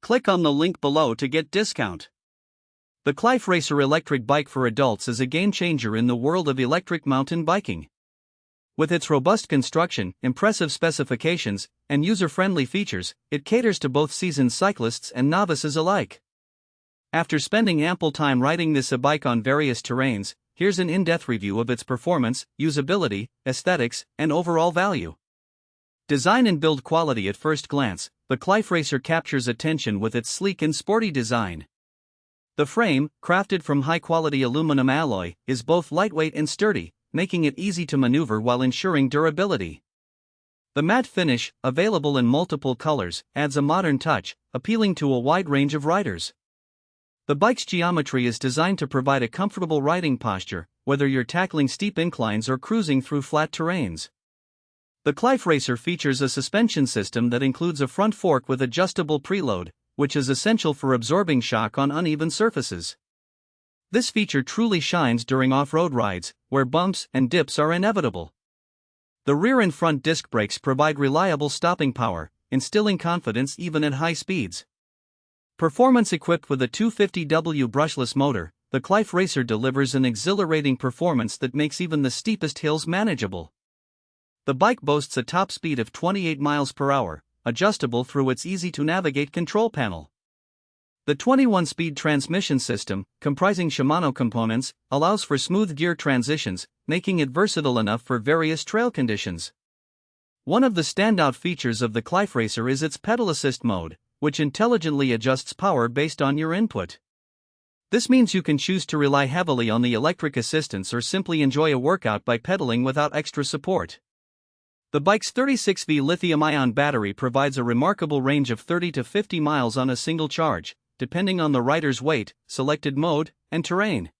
Click on the link below to get discount. The Qlife Racer Electric Bike for adults is a game-changer in the world of electric mountain biking. With its robust construction, impressive specifications, and user-friendly features, it caters to both seasoned cyclists and novices alike. After spending ample time riding this bike on various terrains, here's an in-depth review of its performance, usability, aesthetics, and overall value. Design and build quality. At first glance, the Qlife Racer captures attention with its sleek and sporty design. The frame, crafted from high-quality aluminum alloy, is both lightweight and sturdy, making it easy to maneuver while ensuring durability. The matte finish, available in multiple colors, adds a modern touch, appealing to a wide range of riders. The bike's geometry is designed to provide a comfortable riding posture, whether you're tackling steep inclines or cruising through flat terrains. The Qlife Racer features a suspension system that includes a front fork with adjustable preload, which is essential for absorbing shock on uneven surfaces. This feature truly shines during off-road rides, where bumps and dips are inevitable. The rear and front disc brakes provide reliable stopping power, instilling confidence even at high speeds. Performance. Equipped with a 250W brushless motor, the Qlife Racer delivers an exhilarating performance that makes even the steepest hills manageable. The bike boasts a top speed of 28 miles per hour, adjustable through its easy-to-navigate control panel. The 21-speed transmission system, comprising Shimano components, allows for smooth gear transitions, making it versatile enough for various trail conditions. One of the standout features of the Qlife Racer is its pedal assist mode, which intelligently adjusts power based on your input. This means you can choose to rely heavily on the electric assistance or simply enjoy a workout by pedaling without extra support. The bike's 36V lithium-ion battery provides a remarkable range of 30 to 50 miles on a single charge, depending on the rider's weight, selected mode, and terrain.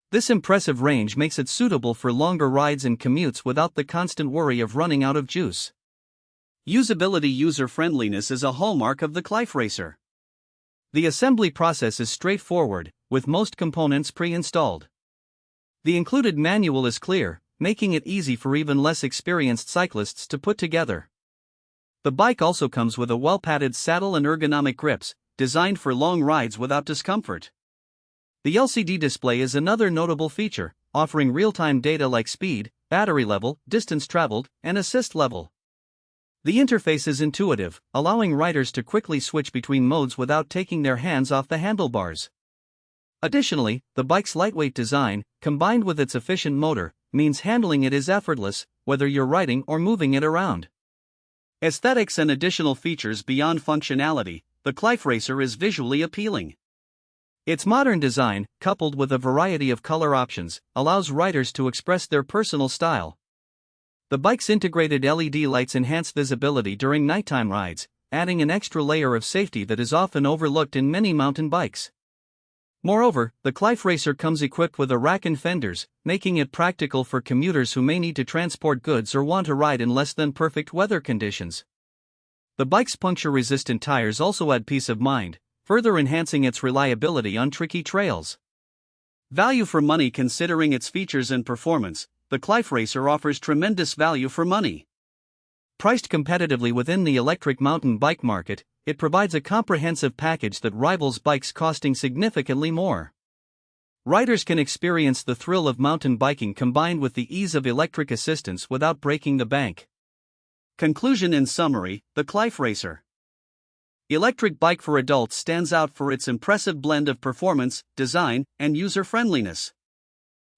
This impressive range makes it suitable for longer rides and commutes without the constant worry of running out of juice. Usability. User-friendliness is a hallmark of the Qlife Racer. The assembly process is straightforward, with most components pre-installed. The included manual is clear, making it easy for even less experienced cyclists to put together. The bike also comes with a well-padded saddle and ergonomic grips, designed for long rides without discomfort. The LCD display is another notable feature, offering real-time data like speed, battery level, distance traveled, and assist level. The interface is intuitive, allowing riders to quickly switch between modes without taking their hands off the handlebars. Additionally, the bike's lightweight design, combined with its efficient motor, means handling it is effortless, whether you're riding or moving it around. Aesthetics and additional features. Beyond functionality, the Qlife Racer is visually appealing. Its modern design, coupled with a variety of color options, allows riders to express their personal style. The bike's integrated LED lights enhance visibility during nighttime rides, adding an extra layer of safety that is often overlooked in many mountain bikes. Moreover, the Qlife Racer comes equipped with a rack and fenders, making it practical for commuters who may need to transport goods or want to ride in less than perfect weather conditions. The bike's puncture-resistant tires also add peace of mind, further enhancing its reliability on tricky trails. Value for money. Considering its features and performance, the Qlife Racer offers tremendous value for money. Priced competitively within the electric mountain bike market, it provides a comprehensive package that rivals bikes costing significantly more. Riders can experience the thrill of mountain biking combined with the ease of electric assistance without breaking the bank. Conclusion. In summary, the Qlife Racer Electric Bike for adults stands out for its impressive blend of performance, design, and user-friendliness.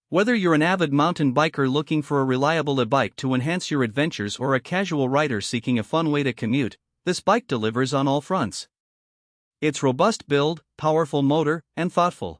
Whether you're an avid mountain biker looking for a reliable e-bike to enhance your adventures or a casual rider seeking a fun way to commute, this bike delivers on all fronts. Its robust build, powerful motor, and thoughtful